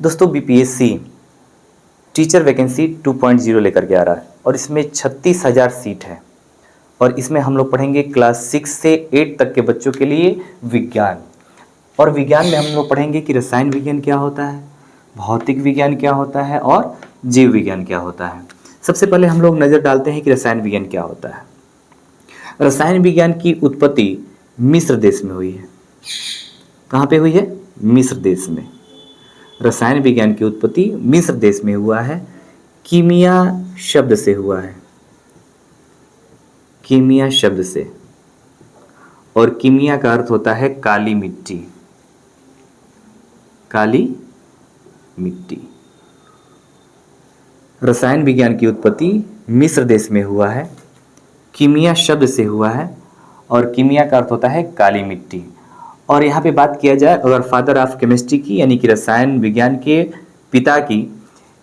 दोस्तों BPSC teacher vacancy 2.0 लेकर के आ रहा है और इसमें 36,000 सीट है और इसमें हम लोग पढ़ेंगे क्लास 6 से 8 तक के बच्चों के लिए विज्ञान। और विज्ञान में हम लोग पढ़ेंगे कि रसायन विज्ञान क्या होता है, भौतिक विज्ञान क्या होता है और जीव विज्ञान क्या होता है। सबसे पहले हम लोग नज़र डालते हैं कि रसायन विज्ञान क्या होता है। रसायन विज्ञान की उत्पत्ति मिस्र देश में हुई है। कहाँ पे हुई है? मिस्र देश में। रसायन विज्ञान की उत्पत्ति मिस्र देश में हुआ है। कीमिया शब्द से हुआ है, कीमिया शब्द से, और कीमिया का अर्थ होता है काली मिट्टी, काली मिट्टी। रसायन विज्ञान की उत्पत्ति मिस्र देश में हुआ है, कीमिया शब्द से हुआ है और कीमिया का अर्थ होता है काली मिट्टी। और यहाँ पे बात किया जाए अगर फादर ऑफ केमिस्ट्री की यानी कि रसायन विज्ञान के पिता की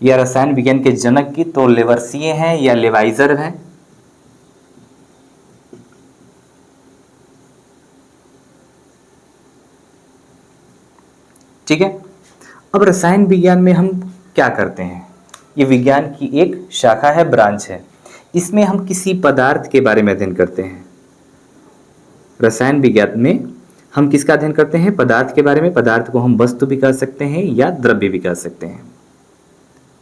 या रसायन विज्ञान के जनक की, तो लेवर्सिए हैं या लेवाइजर हैं। ठीक है। अब रसायन विज्ञान में हम क्या करते हैं? ये विज्ञान की एक शाखा है, ब्रांच है। इसमें हम किसी पदार्थ के बारे में अध्ययन करते हैं। रसायन विज्ञान में हम किसका अध्ययन करते हैं? पदार्थ के बारे में। पदार्थ को हम वस्तु भी कह सकते हैं या द्रव्य भी कह सकते हैं।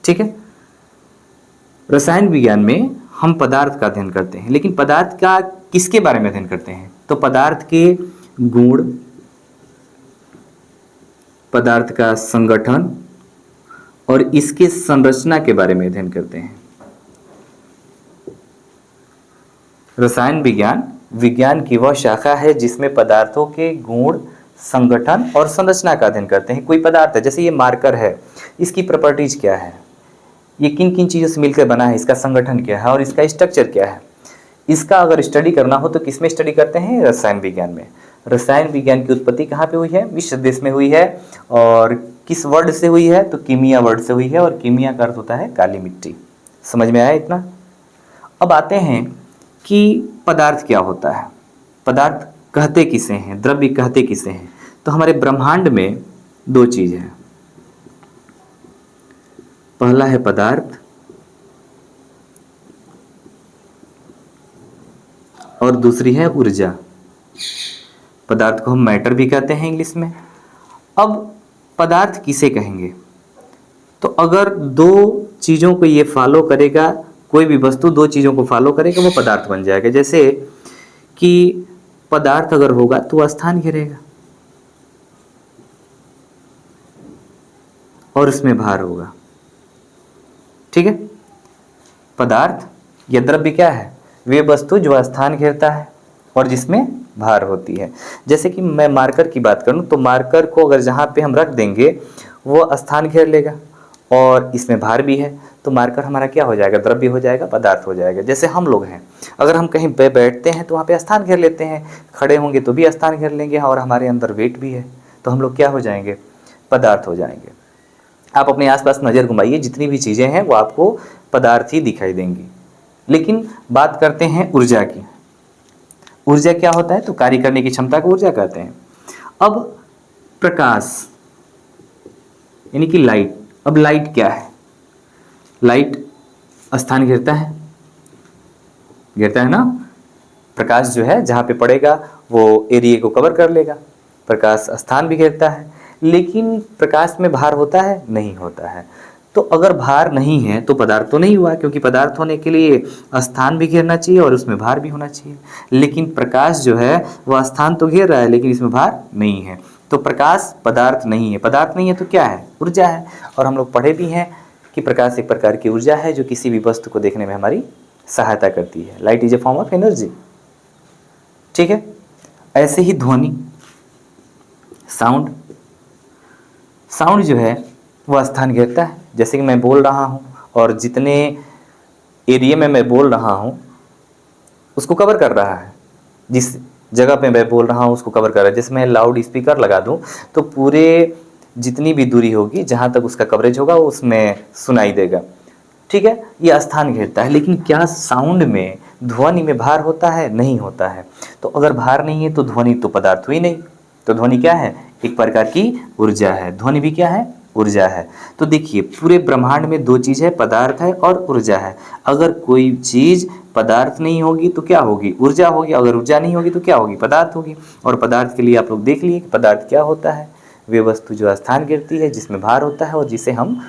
ठीक है। रसायन विज्ञान में हम पदार्थ का अध्ययन करते हैं, लेकिन पदार्थ का किसके बारे में अध्ययन करते हैं? तो पदार्थ के गुण, पदार्थ का संगठन और इसके संरचना के बारे में अध्ययन करते हैं। रसायन विज्ञान विज्ञान की वह शाखा है जिसमें पदार्थों के गुण, संगठन और संरचना का अध्ययन करते हैं। कोई पदार्थ है, जैसे ये मार्कर है, इसकी प्रॉपर्टीज क्या है, ये किन किन चीज़ों से मिलकर बना है, इसका संगठन क्या है और इसका स्ट्रक्चर क्या है, इसका अगर स्टडी करना हो तो किस में स्टडी करते हैं? रसायन विज्ञान में। रसायन विज्ञान की उत्पत्ति कहाँ पे हुई है? मिस्र देश में हुई है। और किस वर्ड से हुई है? तो कीमिया वर्ड से हुई है और कीमिया का अर्थ होता है काली मिट्टी। समझ में आया इतना? अब आते हैं कि पदार्थ क्या होता है, पदार्थ कहते किसे हैं, द्रव्य कहते किसे हैं। तो हमारे ब्रह्मांड में दो चीज है, पहला है पदार्थ और दूसरी है ऊर्जा। पदार्थ को हम मैटर भी कहते हैं इंग्लिश में। अब पदार्थ किसे कहेंगे? तो अगर दो चीजों को ये फॉलो करेगा, कोई भी वस्तु दो चीजों को फॉलो करेगा, वो पदार्थ बन जाएगा। जैसे कि पदार्थ अगर होगा तो स्थान घेरेगा और उसमें भार होगा। ठीक है। पदार्थ या द्रव्य क्या है? वे वस्तु जो स्थान घेरता है और जिसमें भार होती है। जैसे कि मैं मार्कर की बात करूं तो मार्कर को अगर जहां पे हम रख देंगे वो स्थान घेर लेगा और इसमें भार भी है, तो मार्कर हमारा क्या हो जाएगा? द्रव्य हो जाएगा, पदार्थ हो जाएगा। जैसे हम लोग हैं, अगर हम कहीं पे बैठते हैं तो वहाँ पे स्थान घेर लेते हैं, खड़े होंगे तो भी स्थान घेर लेंगे और हमारे अंदर वेट भी है, तो हम लोग क्या हो जाएंगे? पदार्थ हो जाएंगे। आप अपने आसपास नज़र घुमाइए, जितनी भी चीज़ें हैं वो आपको पदार्थ ही दिखाई देंगी। लेकिन बात करते हैं ऊर्जा की। ऊर्जा क्या होता है? तो कार्य करने की क्षमता को ऊर्जा कहते हैं। अब प्रकाश यानी कि लाइट। अब लाइट क्या है? लाइट स्थान घेरता है, घेरता है ना। प्रकाश जो है जहाँ पे पड़ेगा वो एरिया को कवर कर लेगा। प्रकाश स्थान भी घेरता है, लेकिन प्रकाश में भार होता है? नहीं होता है। तो अगर भार नहीं है तो पदार्थ तो नहीं हुआ, क्योंकि पदार्थ होने के लिए स्थान भी घेरना चाहिए और उसमें भार भी होना चाहिए। लेकिन प्रकाश जो है वह स्थान तो घेर रहा है लेकिन इसमें भार नहीं है, तो प्रकाश पदार्थ नहीं है। पदार्थ नहीं है तो क्या है? ऊर्जा है। और हम लोग पढ़े भी हैं कि प्रकाश एक प्रकार की ऊर्जा है जो किसी भी वस्तु को देखने में हमारी सहायता करती है। Light is a form of energy. ठीक है। ऐसे ही ध्वनि, साउंड, साउंड जो है वह स्थान घेरता है। जैसे कि मैं बोल रहा हूँ और जितने एरिया में मैं बोल रहा हूँ उसको कवर कर रहा है, जिस जगह पे मैं बोल रहा हूँ उसको कवर कर रहा है। जैसे मैं लाउड स्पीकर लगा दूँ तो पूरे जितनी भी दूरी होगी जहाँ तक उसका कवरेज होगा वो उसमें सुनाई देगा। ठीक है, ये स्थान घेरता है। लेकिन क्या साउंड में, ध्वनि में भार होता है? नहीं होता है। तो अगर भार नहीं है तो ध्वनि तो पदार्थ हुई नहीं। तो ध्वनि क्या है? एक प्रकार की ऊर्जा है। ध्वनि भी क्या है? ऊर्जा है। तो देखिए पूरे ब्रह्मांड में दो चीज़ है, पदार्थ है और ऊर्जा है। अगर कोई चीज़ पदार्थ नहीं होगी तो क्या होगी? ऊर्जा होगी। अगर ऊर्जा नहीं होगी तो क्या होगी? पदार्थ होगी। और पदार्थ के लिए आप लोग देख लिए कि पदार्थ क्या होता है, वे वस्तु जो स्थान गिरती है, जिसमें भार होता है और जिसे हम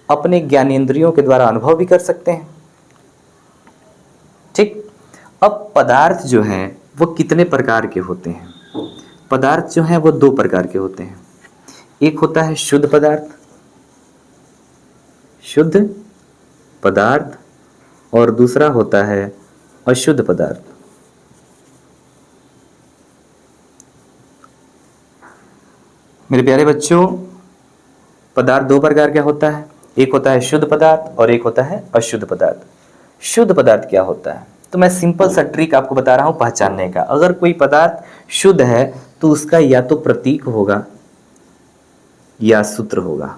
अपने ज्ञानेंद्रियों के द्वारा अनुभव भी कर सकते हैं। ठीक। अब पदार्थ जो है वो कितने प्रकार के होते हैं? पदार्थ जो है वो दो प्रकार के होते हैं। एक होता है शुद्ध पदार्थ, शुद्ध पदार्थ, और दूसरा होता है अशुद्ध पदार्थ। मेरे प्यारे बच्चों, पदार्थ दो प्रकार का होता है, एक होता है शुद्ध पदार्थ और एक होता है अशुद्ध पदार्थ। शुद्ध पदार्थ क्या होता है? तो मैं सिंपल सा ट्रिक आपको बता रहा हूं पहचानने का। अगर कोई पदार्थ शुद्ध है तो उसका या तो प्रतीक होगा या सूत्र होगा।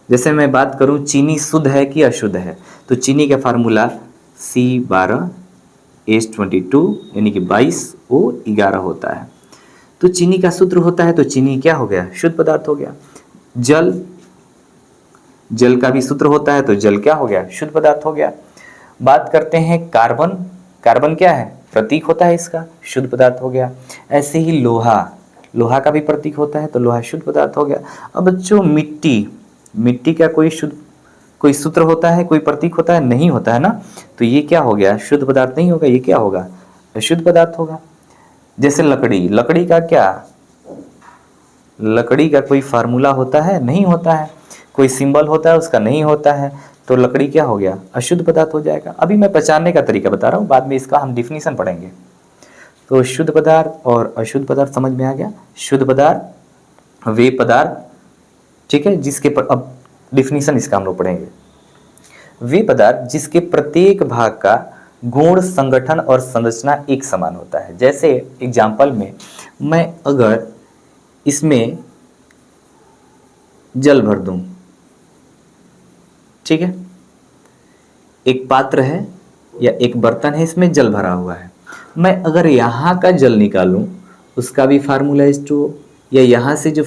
जैसे मैं बात करूं चीनी शुद्ध है कि अशुद्ध है, तो चीनी का फार्मूला C12H22 यानी कि 22O11 होता है। तो चीनी का सूत्र होता है, तो चीनी क्या हो गया? शुद्ध पदार्थ हो गया। जल, जल का भी सूत्र होता है, तो जल क्या हो गया? शुद्ध पदार्थ हो गया। बात करते हैं कार्बन, कार्बन क्या है? प्रतीक होता है इसका, शुद्ध पदार्थ हो गया। ऐसे ही लोहा, लोहा का भी प्रतीक होता है, तो लोहा शुद्ध पदार्थ हो गया। अब बच्चों मिट्टी, मिट्टी का कोई सूत्र होता है, कोई प्रतीक होता है? नहीं होता है ना, तो ये क्या हो गया? शुद्ध पदार्थ नहीं होगा, ये क्या होगा? अशुद्ध पदार्थ होगा। जैसे लकड़ी, लकड़ी का क्या, लकड़ी का कोई फार्मूला होता है? नहीं होता है। कोई सिंबल होता है उसका? नहीं होता है। तो लकड़ी क्या हो गया? अशुद्ध पदार्थ हो जाएगा। अभी मैं पहचानने का तरीका बता रहा हूँ, बाद में इसका हम डिफिनीशन पढ़ेंगे। तो शुद्ध पदार्थ और अशुद्ध पदार्थ समझ में आ गया। शुद्ध पदार्थ वे पदार्थ, ठीक है, जिसके अब डिफिनीशन इसका हम लोग पढ़ेंगे। वे पदार्थ जिसके प्रत्येक भाग का गुण, संगठन और संरचना एक समान होता है। जैसे एग्जाम्पल में मैं अगर इसमें जल भर दूं, ठीक है, एक पात्र है या एक बर्तन है, इसमें जल भरा हुआ है। मैं अगर यहाँ का जल निकालूं उसका भी फार्मूला H2O, या यहाँ से जो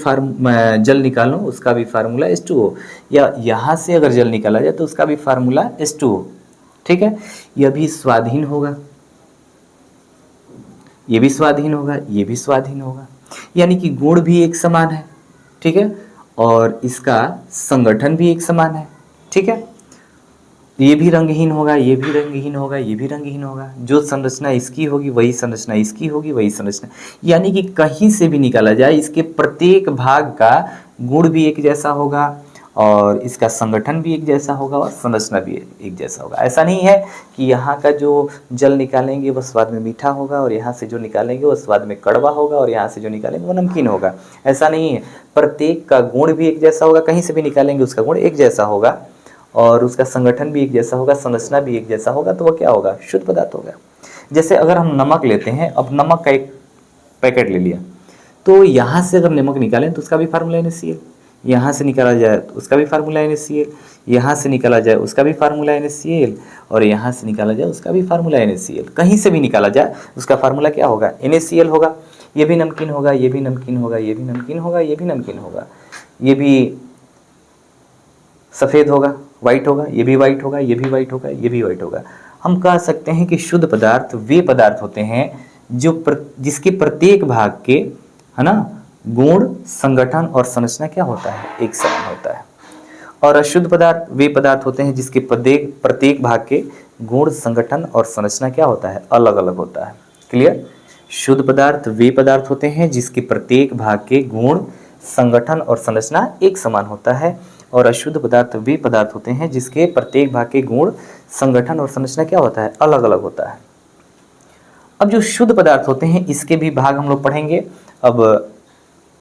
जल निकालूं उसका भी फार्मूला H2O, या यहाँ से अगर जल निकाला जाए तो उसका भी फार्मूला H2O। ठीक है, यह भी स्वाधीन होगा, ये भी स्वाधीन होगा, ये भी स्वाधीन होगा, यानी कि गुण भी एक समान है। ठीक है, और इसका संगठन भी एक समान है। ठीक है, ये भी रंगहीन होगा, ये भी रंगहीन होगा, ये भी रंगहीन होगा। जो संरचना इसकी होगी वही संरचना इसकी होगी, वही संरचना, यानी कि कहीं से भी निकाला जाए इसके प्रत्येक भाग का गुण भी एक जैसा होगा और इसका संगठन भी एक जैसा होगा और संरचना भी एक जैसा होगा। ऐसा नहीं है कि यहाँ का जो जल निकालेंगे वो स्वाद में मीठा होगा और यहाँ से जो निकालेंगे वो स्वाद में कड़वा होगा और यहाँ से जो निकालेंगे वो नमकीन होगा। ऐसा नहीं है, प्रत्येक का गुण भी एक जैसा होगा, कहीं से भी निकालेंगे उसका गुण एक जैसा होगा और उसका संगठन भी एक जैसा होगा, संरचना भी एक जैसा होगा, तो वह क्या होगा? शुद्ध पदार्थ होगा। जैसे अगर हम नमक लेते हैं, अब नमक का एक पैकेट ले लिया, तो यहाँ से अगर नमक निकालें तो उसका भी फार्मूला NaCl, यहाँ से निकाला जाए तो उसका भी फार्मूला NaCl, यहाँ से निकाला जाए उसका भी फार्मूला NaCl, और यहाँ से निकाला जाए उसका भी फार्मूला NaCl। कहीं से भी निकाला जाए उसका फार्मूला क्या होगा? NaCl होगा। ये भी नमकीन होगा, ये भी नमकीन होगा, ये भी नमकीन होगा, ये भी नमकीन होगा, ये भी सफ़ेद होगा, वाइट होगा, ये भी वाइट होगा, ये भी वाइट होगा, ये भी वाइट होगा। हम कह सकते हैं कि शुद्ध पदार्थ वे पदार्थ होते हैं जिसके प्रत्येक भाग के, है ना, गुण, संगठन और संरचना क्या होता है? एक समान होता है। और अशुद्ध पदार्थ वे पदार्थ होते हैं जिसके प्रत्येक भाग के गुण, संगठन और संरचना क्या होता है? अलग अलग होता है। क्लियर? शुद्ध पदार्थ वे पदार्थ होते हैं जिसके प्रत्येक भाग के गुण, संगठन और संरचना एक समान होता है, और अशुद्ध पदार्थ वे पदार्थ होते हैं जिसके प्रत्येक भाग के गुण, संगठन और संरचना क्या होता है? अलग अलग होता है। अब जो शुद्ध पदार्थ होते हैं इसके भी भाग हम लोग पढ़ेंगे। अब